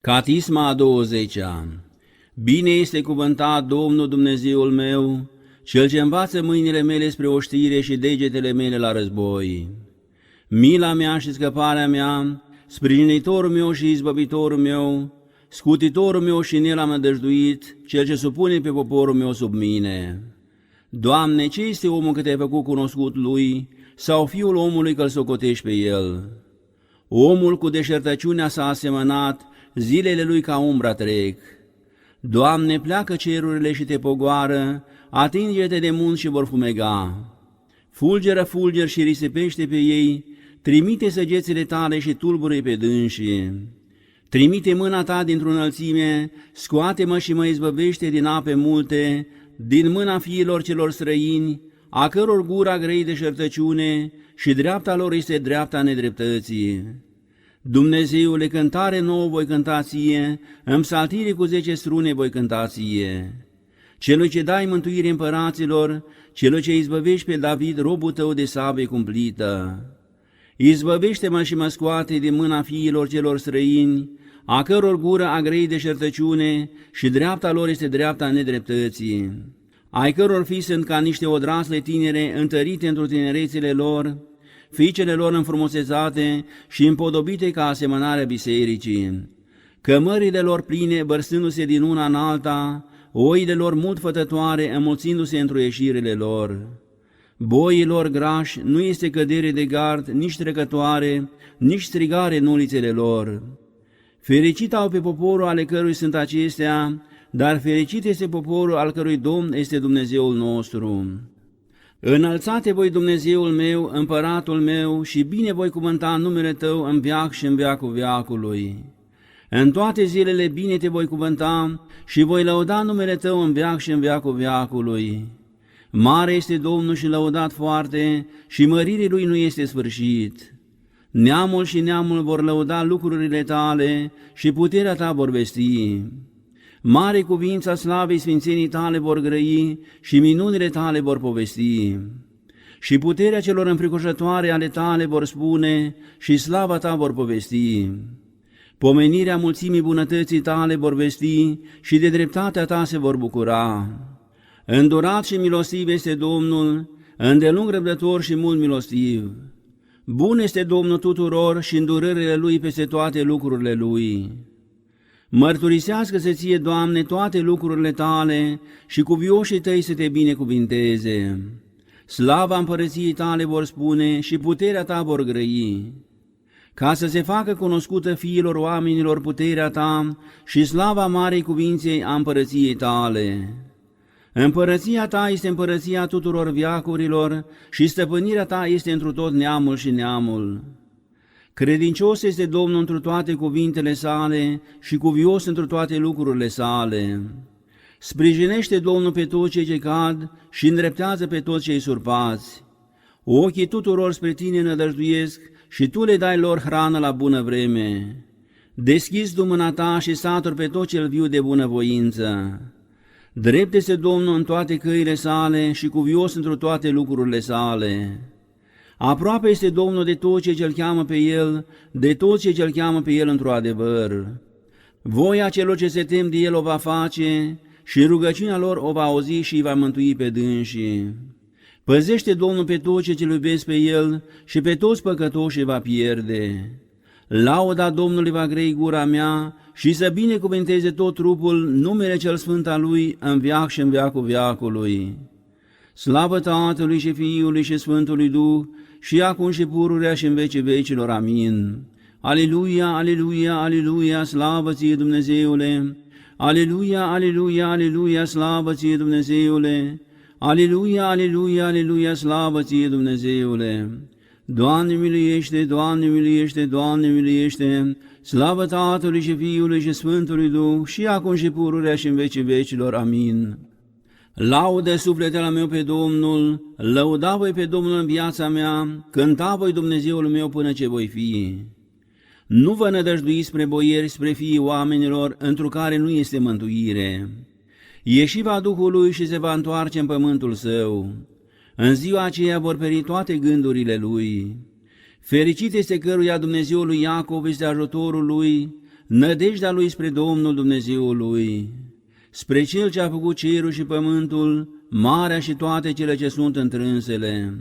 Catisma a 20-a. Bine este cuvântat Domnul Dumnezeul meu, Cel ce învață mâinile mele spre oștire și degetele mele la război. Mila mea și scăparea mea, sprijinitorul meu și izbăvitorul meu, scutitorul meu și în el am nădăjduit, Cel ce supune pe poporul meu sub mine. Doamne, ce este omul că te-ai făcut cunoscut lui, sau fiul omului că-l socotești pe el? Omul cu deșertăciunea s-a asemănat, zilele lui ca umbra trec. Doamne, pleacă cerurile și te pogoară, atinge-te de munți și vor fumega. Fulgeră fulger și risipește pe ei, trimite săgețile tale și tulbură pe dânsii. Trimite mâna ta dintr-o înălțime, scoate-mă și mă izbăvește din ape multe, din mâna fiilor celor străini, a căror gura grei de șertăciune și dreapta lor este dreapta nedreptății. Dumnezeule, cântare nouă voi cânta ție, în psaltire cu 10 strune voi cânta ție. Celui ce dai mântuire împăraților, celui ce izbăvești pe David, robul tău de sabie cumplită. Izbăvește-mă și mă scoate din mâna fiilor celor străini, a căror gură a grei de șertăciune și dreapta lor este dreapta nedreptății, ai căror fii sunt ca niște odrasle tinere întărite într-o tinerețele lor, fiicele lor înfrumusețate și împodobite ca asemănarea bisericii, cămările lor pline bărsându-se din una în alta, oile lor mult fătătoare înmulțindu-se într-o ieșirile lor. Boii lor grași nu este cădere de gard, nici trecătoare, nici strigare în ulițele lor. Fericit au pe poporul ale cărui sunt acestea, dar fericit este poporul al cărui Domn este Dumnezeul nostru. Înălțate voi, Dumnezeul meu, împăratul meu, și bine voi cuvânta numele Tău în veac și în veacul veacului. În toate zilele bine te voi cuvânta și voi lăuda numele Tău în veac și în veacul veacului. Mare este Domnul și lăudat foarte, și măririi Lui nu este sfârșit. Neamul și neamul vor lăuda lucrurile Tale și puterea Ta vor vesti. Mare cuvința slavei sfințenii Tale vor grăi și minunile Tale vor povesti. Și puterea celor înfricoșătoare ale Tale vor spune și slava Ta vor povesti. Pomenirea mulțimii bunătății Tale vor vesti și de dreptatea Ta se vor bucura. Îndurat și milostiv este Domnul, îndelung răbdător și mult milostiv. Bun este Domnul tuturor și îndurările Lui peste toate lucrurile Lui. Mărturisească-se ție, Doamne, toate lucrurile Tale și cuvioșii Tăi să te binecuvinteze. Slava împărăției Tale vor spune și puterea Ta vor grăi. Ca să se facă cunoscută fiilor oamenilor puterea Ta și slava marei cuvinței a împărăției Tale. Împărăția Ta este împărăția tuturor veacurilor și stăpânirea Ta este întru tot neamul și neamul. Credincios este Domnul întru toate cuvintele Sale și cuvios întru toate lucrurile Sale. Sprijinește Domnul pe toți cei ce cad și îndreptează pe toți cei surpați. Ochii tuturor spre Tine nădăjduiesc și Tu le dai lor hrană la bună vreme. Deschizi Tu mâna Ta și saturi pe tot cel viu de bunăvoință. Drept este Domnul în toate căile Sale și cuvios întru toate lucrurile Sale. Aproape este Domnul de toți cei ce-L cheamă pe El, de toți cei ce-L cheamă pe El într-o adevăr. Voia celor ce se tem de El o va face și rugăciunea lor o va auzi și îi va mântui pe dânsii. Păzește Domnul pe toți cei ce-L iubesc pe El și pe toți păcătoșii va pierde. Lauda Domnului va grei gura mea și să binecuvânteze tot trupul numele cel sfânt al Lui în veac și în veacul veacului. Slavă Tatălui și Fiului și Sfântului Duh, și acum și pururea și în vecii vecilor. Amin. Aleluia, aleluia, aleluia, slavă ție, Dumnezeule! Aleluia, aleluia, aleluia, slavă ție, Dumnezeule! Aleluia, aleluia, aleluia, slavă ție, Dumnezeule! Doamne miluiește, Doamne miluiește, Doamne miluiește! Slavă Tatălui și Fiului și Sfântului Duh, și acum și pururea și în vecii vecilor. Amin. Laudă sufletele meu pe Domnul, lăuda voi pe Domnul în viața mea, cânta voi Dumnezeul meu până ce voi fi. Nu vă nădăjduiți spre boieri, spre fiii oamenilor, întru care nu este mântuire. Ieși va Duhul lui și se va întoarce în pământul său. În ziua aceea vor peri toate gândurile lui. Fericit este căruia Dumnezeul lui Iacov este ajutorul lui, nădejdea lui spre Domnul Dumnezeul lui, spre Cel ce a făcut cerul și pământul, marea și toate cele ce sunt întrânsele,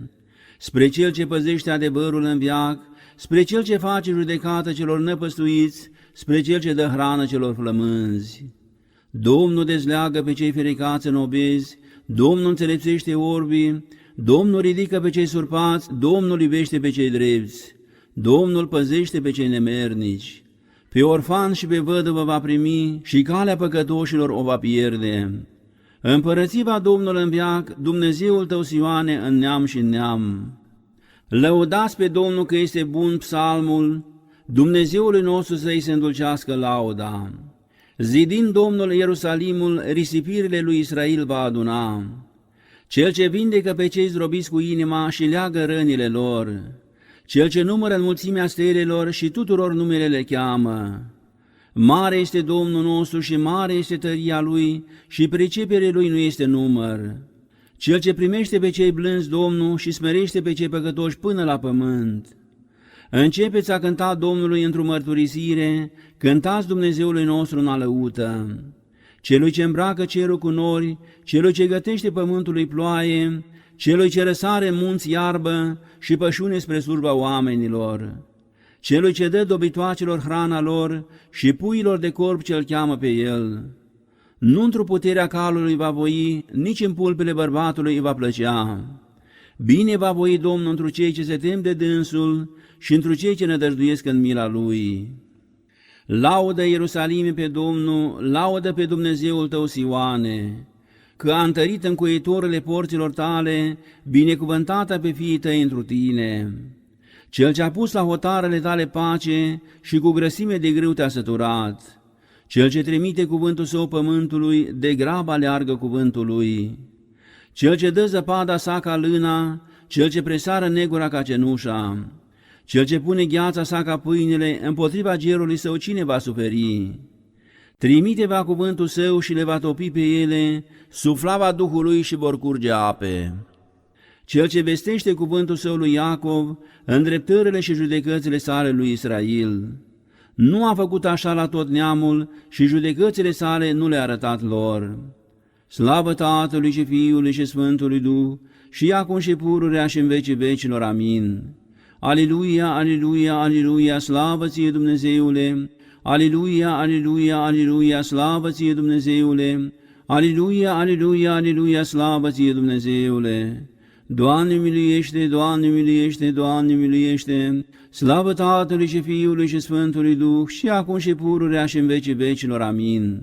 spre Cel ce păzește adevărul în veac, spre Cel ce face judecată celor năpăstuiți, spre Cel ce dă hrană celor flămânzi. Domnul dezleagă pe cei fericați în obezi, Domnul înțelepțește orbii, Domnul ridică pe cei surpați, Domnul iubește pe cei drepți, Domnul păzește pe cei nemernici. Pe orfan și pe văduvă va primi și calea păcătoșilor o va pierde. Împărății va Domnul în veac, Dumnezeul tău, Sioane, în neam și în neam. Lăudați pe Domnul că este bun psalmul, Dumnezeului nostru să-i se îndulcească lauda. Zidind Domnul Ierusalimul, risipirile lui Israel va aduna. Cel ce vindecă pe cei zdrobiți cu inima și leagă rănile lor, Cel ce numără înmulțimea stelelor și tuturor numele le cheamă. Mare este Domnul nostru și mare este tăria Lui și priceperea Lui nu este număr. Cel ce primește pe cei blânzi Domnul și smerește pe cei păcătoși până la pământ. Începeți a cânta Domnului într-o mărturisire, cântați Dumnezeului nostru în alăută. Celui ce îmbracă cerul cu nori, celui ce gătește pământului ploaie, celui ce răsare în munți iarbă și pășune spre slujba oamenilor, celui ce dă dobitoacelor hrana lor și puiilor de corp ce-l cheamă pe el. Nu într-o puterea calului va voi, nici în pulpele bărbatului îi va plăcea. Bine va voi Domnul întru cei ce se tem de dânsul și întru cei ce nădăjduiesc în mila Lui. Laudă Ierusalime pe Domnul, laudă pe Dumnezeul tău, Sioane, că a întărit încuietorile porților tale, binecuvântată pe fiii tăi întru tine. Cel ce a pus la hotarele tale pace și cu grăsime de grâu te-a săturat. Cel ce trimite cuvântul său pământului, de grab aleargă cuvântul lui. Cel ce dă zăpada sa ca lâna, cel ce presară negura ca cenușa. Cel ce pune gheața sa ca pâinele, împotriva gerului său cine va suferi? Trimite va cuvântul său și le va topi pe ele, suflava Duhului și vor curge ape. Cel ce vestește cuvântul său lui Iacov, îndreptările și judecățile sale lui Israel. Nu a făcut așa la tot neamul și judecățile sale nu le-a arătat lor. Slavă Tatălui și Fiului și Sfântului Duh, și acum și pururea și în vecii vecilor. Amin. Aliluia, aliluia, aliluia, slavă ție Dumnezeule! Aliluia, aliluia, aliluia, slavă ție Dumnezeule! Aliluia, aliluia, aliluia, slavă ție Dumnezeule! Doamne miluiește, Doamne miluiește, Doamne miluiește! Slavă Tatălui și Fiului și Sfântului Duh, și acum și pururea și în vecii vecilor. Amin.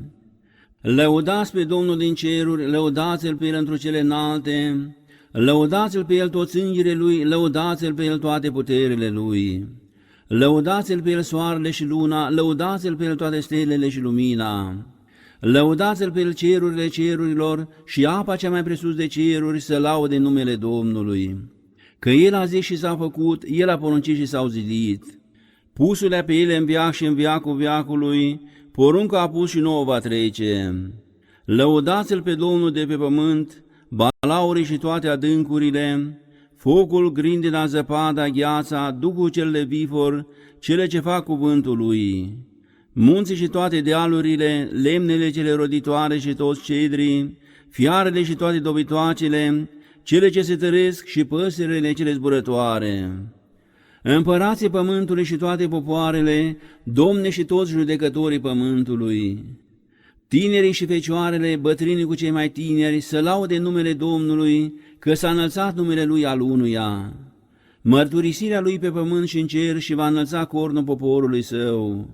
Lăudați pe Domnul din ceruri, lăudați-L pe El într-o cele înalte, lăudați-L pe El toți îngerii Lui, lăudați-L pe El toate puterile Lui. Lăudați-L pe El soarele și luna, lăudați-L pe El toate stelele și lumina. Lăudați-L pe El cerurile cerurilor și apa cea mai presus de ceruri să laude numele Domnului. Că El a zis și s-a făcut, El a poruncit și s-au zidit. Pusule pe ele în veac și în veacul veacului, porunca a pus și nouă va trece. Lăudați-L pe Domnul de pe pământ, balaurii și toate adâncurile, focul, grindina, zăpada, gheața, Duhul cel de vifor, cele ce fac cuvântul Lui. Munții și toate dealurile, lemnele cele roditoare și toți cedrii, fiarele și toate dobitoacele, cele ce se tăresc și păsările cele zburătoare. Împărații pământului și toate popoarele, domne și toți judecătorii pământului. Tinerii și fecioarele, bătrânii cu cei mai tineri, să laude numele Domnului, că s-a înălțat numele Lui al unuia. Mărturisirea Lui pe pământ și în cer și va înălța cornul poporului Său.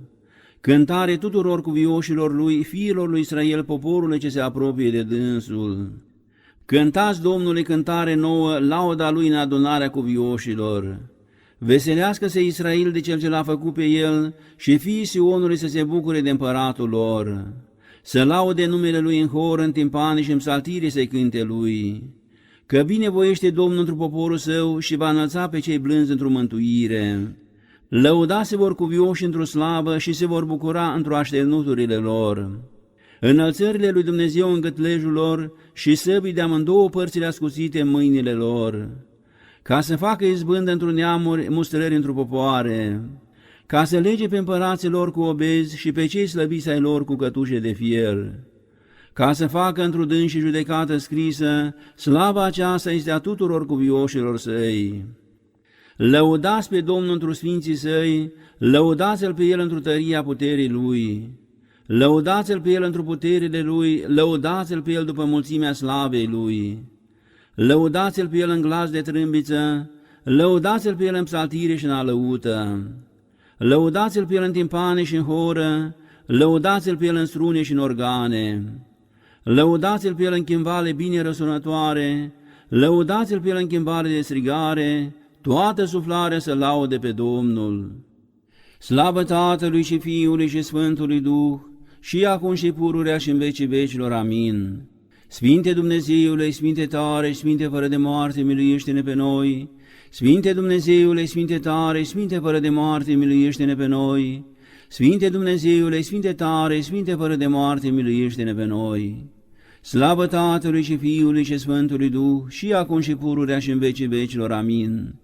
Cântare tuturor cuvioșilor Lui, fiilor lui Israel, poporului ce se apropie de dânsul. Cântați Domnului cântare nouă, lauda Lui în adunarea cuvioșilor. Veselească-se Israel de Cel ce l-a făcut pe el și fiii Sionului să se bucure de împăratul lor. Să laude numele Lui în hor, în timpani și în psaltire să-i cânte Lui. Că binevoiește Domnul într poporul Său și va înălța pe cei blânzi într-o mântuire. Lăuda se vor cuvioși într-o slavă și se vor bucura într-o așternuturile lor. Înălțările lui Dumnezeu în gâtlejul lor și săbii de amândouă părțile ascuțite în mâinile lor. Ca să facă izbândă într-un neamuri, mustrări într-o popoare, ca să lege pe împărații lor cu obezi și pe cei slăbiți ai lor cu cătușe de fier, ca să facă într-o dânsii judecată scrisă, slava aceasta este a tuturor cuvioșilor săi. Lăudați pe Domnul într-o sfinții săi, lăudați-L pe El într-o tăria puterii Lui, lăudați-L pe El într-o puterile Lui, lăudați-L pe El după mulțimea slavei Lui, lăudați-L pe El în glas de trâmbiță, lăudați-L pe El în psaltire și în alăută, lăudați-L pe El în timpane și în horă, lăudați-L pe El în strune și în organe, lăudați-L pe El în chimbale bine răsunătoare, lăudați-L pe El în chimbale de strigare, toată suflarea să laude pe Domnul. Slavă Tatălui și Fiului și Sfântului Duh, și acum și pururea și în vecii vecilor. Amin. Sfinte Dumnezeule, Sfinte tare, Sfinte fără de moarte, miluiește-ne pe noi. Sfinte Dumnezeule, Sfinte tare, Sfinte fără de moarte, miluiește-ne pe noi. Sfinte Dumnezeule, Sfinte tare, Sfinte fără de moarte, miluiește-ne pe noi. Slavă Tatălui și Fiului și Sfântului Duh, și acum și pururea și în vecii vecilor. Amin.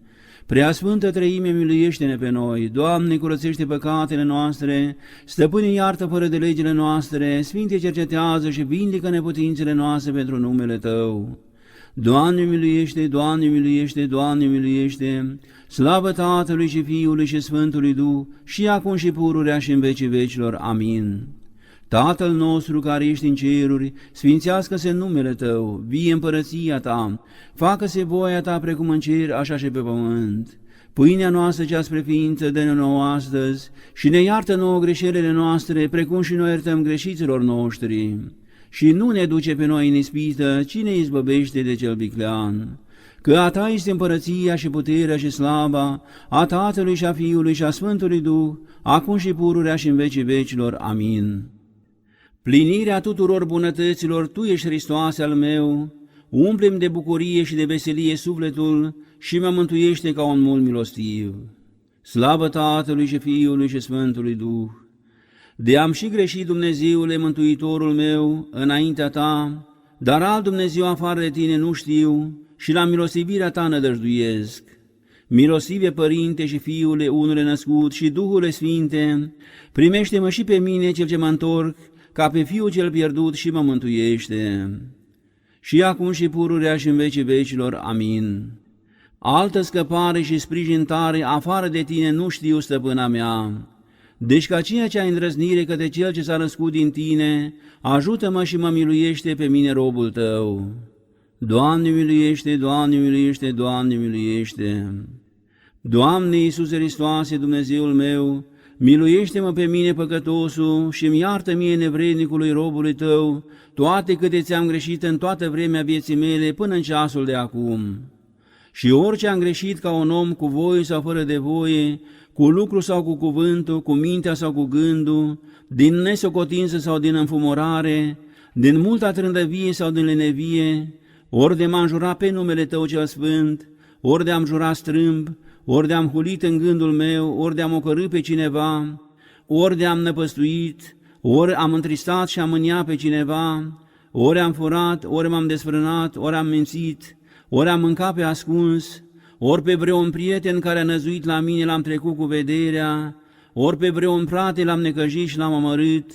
Preasfântă Treime, miluiește-ne pe noi. Doamne, curățește păcatele noastre, Stăpâne, iartă fără de legile noastre, Sfinte, cercetează și vindică neputințele noastre pentru numele Tău. Doamne, miluiește, Doamne, miluiește, Doamne, miluiește. Slavă Tatălui și Fiului și Sfântului Duh, și acum și pururea și în vecii vecilor. Amin. Tatăl nostru care ești în ceruri, sfințească-se numele Tău, vie împărăția Ta, facă-se voia Ta precum în cer, așa și pe pământ. Pâinea noastră cea spre ființă dă-ne nouă astăzi și ne iartă nouă greșelile noastre, precum și noi iertăm greșiților noștri. Și nu ne duce pe noi în ispită, ci ne izbăvește de cel viclean. Că a Ta este împărăția și puterea și slava, a Tatălui și a Fiului și a Sfântului Duh, acum și pururea și în vecii vecilor. Amin. Plinirea tuturor bunătăților, Tu ești, Hristoase al meu, umplem de bucurie și de veselie sufletul și mă mântuiește ca un mult milostiv. Slavă Tatălui și Fiului și Sfântului Duh! De-am și greșit, Dumnezeule, Mântuitorul meu, înaintea Ta, dar alt Dumnezeu afară de Tine nu știu și la milostivirea Ta nădăjduiesc. Milostive Părinte și Fiule, unule născut, și Duhule Sfinte, primește-mă și pe mine, cel ce mă întorc, ca pe Fiul cel pierdut, și mă mântuiește. Și acum și pururea și în vecii vecilor. Amin. Altă scăpare și sprijin tare afară de Tine nu știu, Stăpâna mea. Deci ca ceea ce ai îndrăznire către Cel ce s-a născut din Tine, ajută-mă și mă miluiește pe mine, robul Tău. Doamne miluiește, Doamne miluiește, Doamne miluiește. Doamne Iisuse Hristoase, Dumnezeul meu, miluiește-mă pe mine păcătosul și-mi iartă mie nevrednicului robului Tău toate câte ți-am greșit în toată vremea vieții mele până în ceasul de acum. Și orice am greșit ca un om cu voie sau fără de voie, cu lucru sau cu cuvântul, cu mintea sau cu gândul, din nesocotință sau din înfumorare, din multă trândăvie sau din lenevie, ori de m-am jurat pe numele Tău cel sfânt, ori de am jurat strâmb, ori de am hulit în gândul meu, ori de am ocărât pe cineva, ori de am năpăstuit, ori am întristat și am mâniat pe cineva, ori am furat, ori m-am desfrânat, ori am mințit, ori am mâncat pe ascuns, ori pe vreun prieten care a năzuit la mine l-am trecut cu vederea, ori pe vreun frate l-am necăjit și l-am omorât,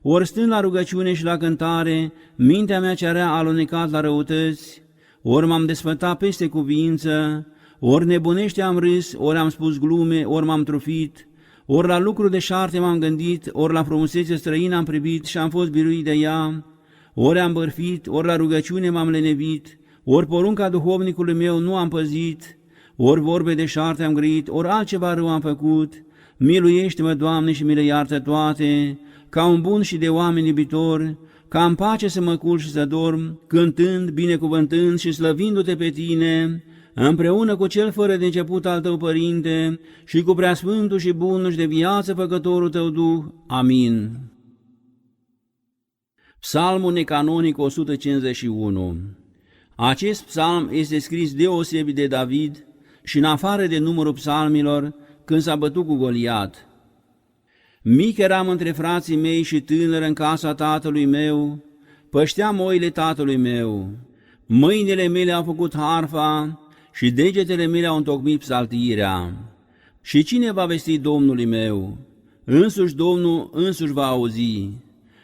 ori stând la rugăciune și la cântare, mintea mea cea rea a alunecat la răutăți, ori m-am desfătat peste cuvință, ori nebunește am râs, ori am spus glume, ori m-am trufit, ori la lucruri deșarte m-am gândit, ori la frumusețe străină am privit și am fost biruit de ea, ori am bărfit, ori la rugăciune m-am lenevit, ori porunca duhovnicului meu nu am păzit, ori vorbe deșarte am grăit, ori altceva rău am făcut. Miluiește-mă, Doamne, și mi le iartă toate, ca un bun și de oameni iubitor, ca în pace să mă culc și să dorm, cântând, binecuvântând și slăvindu-Te pe Tine, împreună cu cel fără de început al Tău, Părinte, și cu preasfântul și bunul și de viață făcătorul Tău Duh. Amin. Psalmul necanonic 151. Acest psalm este scris deosebit de David și în afară de numărul psalmilor, când s-a bătut cu Goliat. Mic eram între frații mei și tânăr în casa tatălui meu, pășteam oile tatălui meu. Mâinile mele au făcut harfa și degetele mele au întocmit psaltirea. Și cine va vesti Domnului meu? Însuși Domnul însuși va auzi.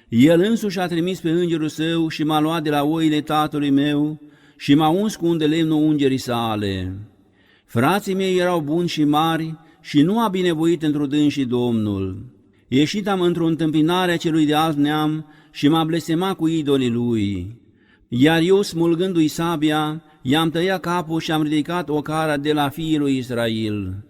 El însuși a trimis pe îngerul său și m-a luat de la oile tatălui meu și m-a uns cu un de lemnul ungerii sale. Frații mei erau buni și mari și nu a binevoit într-o dânsii Domnul. Ieșit am într-o întâmpinare a celui de alt neam și m-a blestemat cu idolii lui. Iar eu, smulgându-i sabia, i-am tăiat capul și am ridicat ocara de la fiii lui Israel.